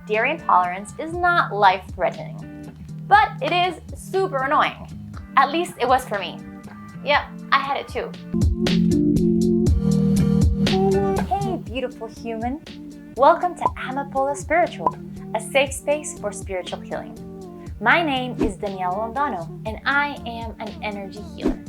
dairy intolerance is not life-threatening, but it is super annoying. At least it was for me. Yep, I had it too. Hey, beautiful human. Welcome to Amapola Spiritual, a safe space for spiritual healing. My name is Daniela Londano, and I am an energy healer.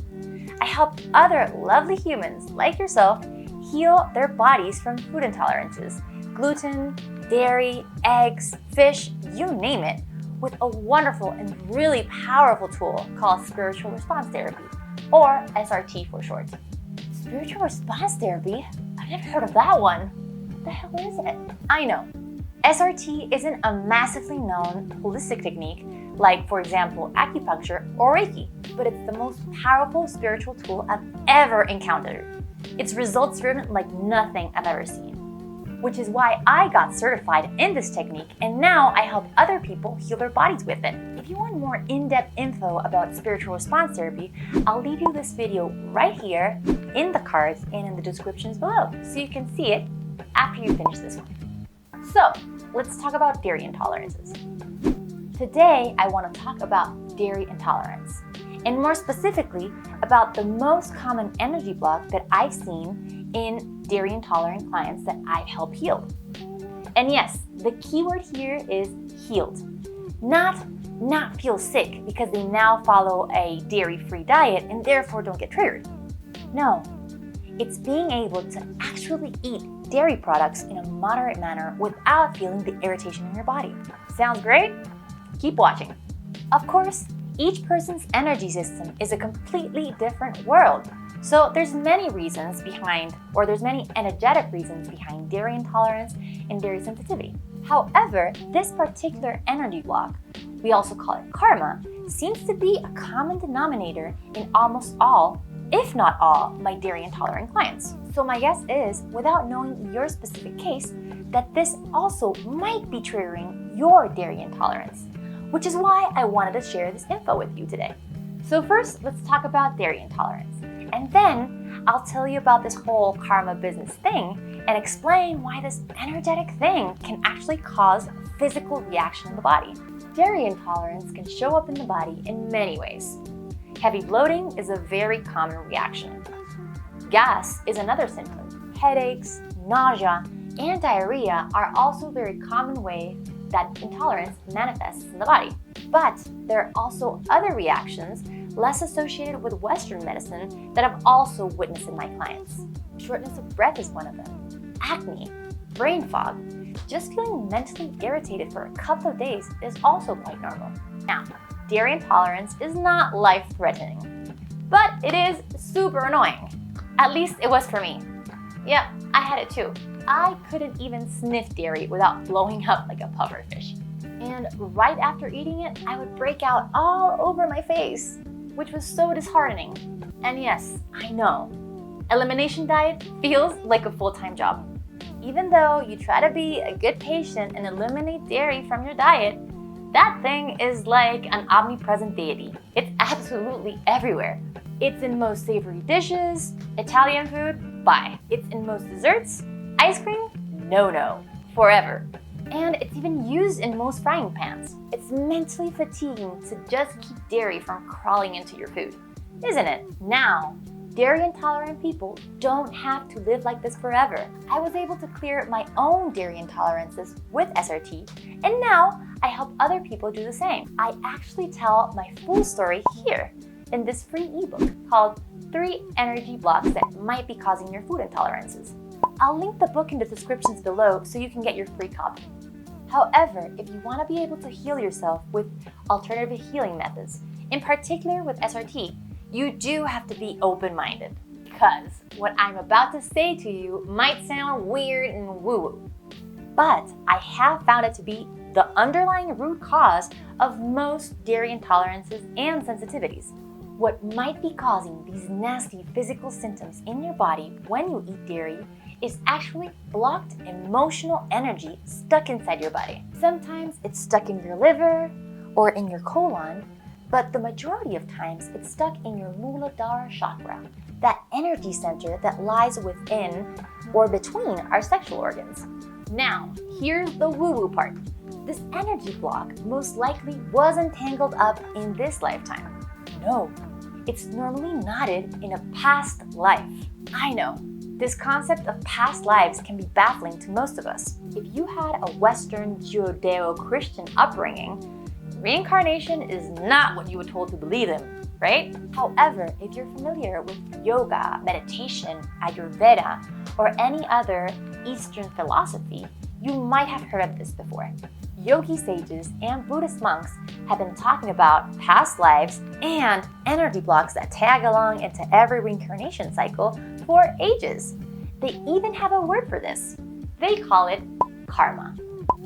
I help other lovely humans like yourself heal their bodies from food intolerances, gluten, dairy, eggs, fish, you name it, with a wonderful and really powerful tool called spiritual response therapy, or SRT for short. Spiritual response therapy? I've never heard of that one. What the hell is it? I know. SRT isn't a massively known holistic technique like, for example, acupuncture or Reiki, but it's the most powerful spiritual tool I've ever encountered. It's results-driven like nothing I've ever seen, which is why I got certified in this technique, and now I help other people heal their bodies with it. If you want more in-depth info about spiritual response therapy, I'll leave you this video right here in the cards and in the descriptions below, so you can see it after you finish this one. So, let's talk about dairy intolerances. Today, I want to talk about dairy intolerance, and more specifically, about the most common energy block that I've seen in dairy intolerant clients that I've helped heal. And yes, the key word here is healed. Not feel sick because they now follow a dairy-free diet and therefore don't get triggered. No, it's being able to actually eat dairy products in a moderate manner without feeling the irritation in your body. Sounds great? Keep watching. Of course, each person's energy system is a completely different world. So there's many energetic reasons behind dairy intolerance and dairy sensitivity. However, this particular energy block, we also call it karma, seems to be a common denominator in almost all, if not all, my dairy intolerant clients. So my guess is, without knowing your specific case, that this also might be triggering your dairy intolerance, which is why I wanted to share this info with you today. So first, let's talk about dairy intolerance. And then I'll tell you about this whole karma business thing and explain why this energetic thing can actually cause a physical reaction in the body. Dairy intolerance can show up in the body in many ways. Heavy bloating is a very common reaction. Gas is another symptom. Headaches, nausea, and diarrhea are also very common ways that intolerance manifests in the body. But there are also other reactions less associated with Western medicine that I've also witnessed in my clients. Shortness of breath is one of them. Acne, brain fog, just feeling mentally irritated for a couple of days is also quite normal. Now, dairy intolerance is not life-threatening, but it is super annoying. At least it was for me. Yep, I had it too. I couldn't even sniff dairy without blowing up like a pufferfish. And right after eating it, I would break out all over my face, which was so disheartening. And yes, I know, elimination diet feels like a full-time job. Even though you try to be a good patient and eliminate dairy from your diet, that thing is like an omnipresent deity. It's absolutely everywhere. It's in most savory dishes, Italian food, bye. It's in most desserts, ice cream, no, forever. And it's even used in most frying pans. It's mentally fatiguing to just keep dairy from crawling into your food, isn't it? Now, dairy intolerant people don't have to live like this forever. I was able to clear my own dairy intolerances with SRT, and now I help other people do the same. I actually tell my full story here in this free ebook called 3 Energy Blocks That Might Be Causing Your Food Intolerances. I'll link the book in the descriptions below so you can get your free copy. However, if you want to be able to heal yourself with alternative healing methods, in particular with SRT, you do have to be open-minded, because what I'm about to say to you might sound weird and woo-woo. But I have found it to be the underlying root cause of most dairy intolerances and sensitivities. What might be causing these nasty physical symptoms in your body when you eat dairy is actually blocked emotional energy stuck inside your body. Sometimes it's stuck in your liver or in your colon, but the majority of times it's stuck in your Muladhara chakra, that energy center that lies within or between our sexual organs. Now, here's the woo-woo part. This energy block most likely wasn't tangled up in this lifetime. No, it's normally knotted in a past life. I know, this concept of past lives can be baffling to most of us. If you had a Western Judeo-Christian upbringing, reincarnation is not what you were told to believe in, right? However, if you're familiar with yoga, meditation, Ayurveda, or any other Eastern philosophy, you might have heard of this before. Yogi sages and Buddhist monks have been talking about past lives and energy blocks that tag along into every reincarnation cycle for ages. They even have a word for this. They call it karma.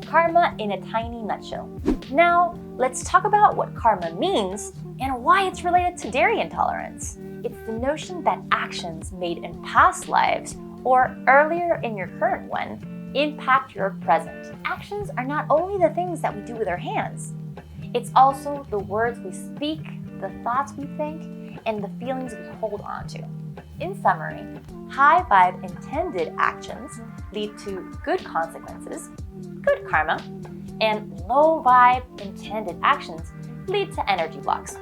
Karma in a tiny nutshell. Now, let's talk about what karma means and why it's related to dairy intolerance. It's the notion that actions made in past lives or earlier in your current one impact your present. Actions are not only the things that we do with our hands, it's also the words we speak, the thoughts we think, and the feelings we hold on to. In summary, high vibe intended actions lead to good consequences, good karma, and low vibe intended actions lead to energy blocks,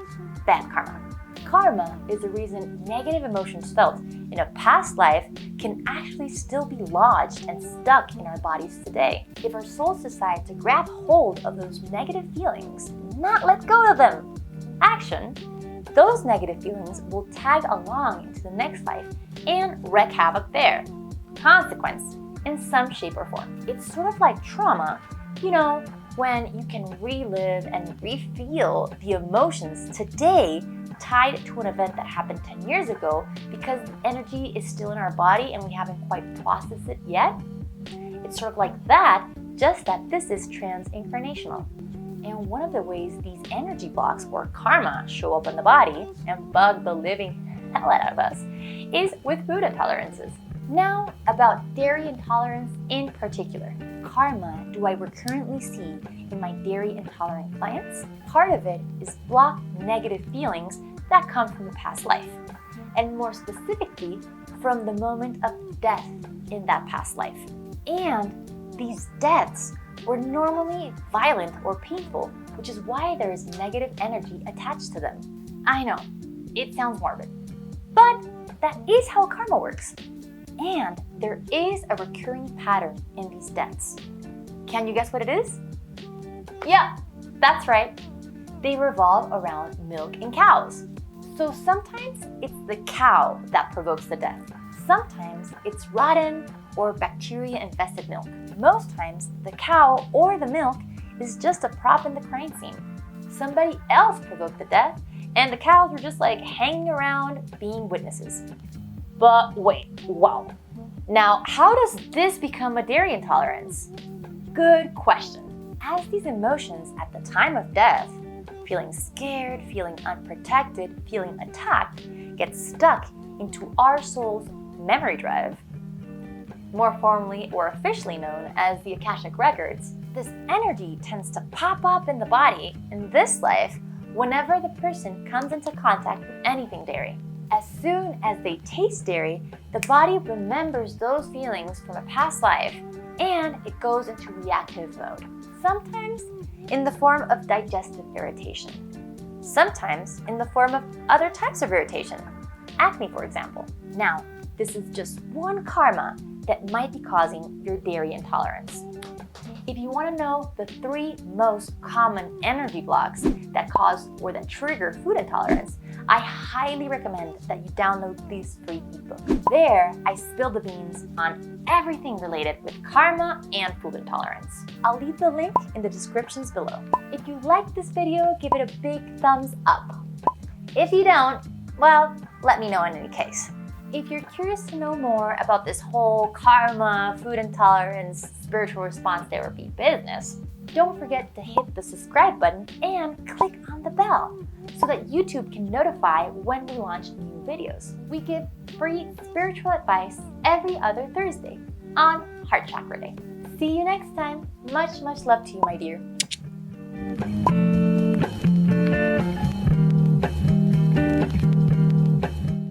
bad karma. Karma is the reason negative emotions felt in a past life can actually still be lodged and stuck in our bodies today. If our souls decide to grab hold of those negative feelings, not let go of them, action, those negative feelings will tag along into the next life and wreak havoc there. Consequence, in some shape or form. It's sort of like trauma, when you can relive and re-feel the emotions today tied to an event that happened 10 years ago because the energy is still in our body and we haven't quite processed it yet. It's sort of like that, just that this is trans-incarnational. And one of the ways these energy blocks or karma show up in the body and bug the living hell out of us is with food intolerances. Now, about dairy intolerance in particular. Karma do I recurrently see in my dairy intolerant clients? Part of it is blocked negative feelings that come from the past life, and more specifically, from the moment of death in that past life. And these deaths were normally violent or painful, which is why there is negative energy attached to them. I know, it sounds morbid, but that is how karma works. And there is a recurring pattern in these deaths. Can you guess what it is? Yeah, that's right. They revolve around milk and cows. So sometimes it's the cow that provokes the death. Sometimes it's rotten or bacteria-infested milk. Most times, the cow or the milk is just a prop in the crime scene. Somebody else provoked the death, and the cows were just hanging around being witnesses. But wait, wow. Now, how does this become a dairy intolerance? Good question. As these emotions at the time of death, feeling scared, feeling unprotected, feeling attacked, get stuck into our soul's memory drive, more formally or officially known as the Akashic Records, this energy tends to pop up in the body in this life whenever the person comes into contact with anything dairy. As soon as they taste dairy, the body remembers those feelings from a past life and it goes into reactive mode. Sometimes in the form of digestive irritation. Sometimes in the form of other types of irritation. Acne, for example. Now, this is just one karma that might be causing your dairy intolerance. If you want to know the 3 most common energy blocks that cause or that trigger food intolerance, I highly recommend that you download these free ebooks. There, I spill the beans on everything related with karma and food intolerance. I'll leave the link in the descriptions below. If you like this video, give it a big thumbs up. If you don't, well, let me know in any case. If you're curious to know more about this whole karma, food intolerance, spiritual response therapy business, don't forget to hit the subscribe button and click on the bell so that YouTube can notify when we launch new videos. We give free spiritual advice every other Thursday on Heart Chakra Day. See you next time. Much love to you, my dear.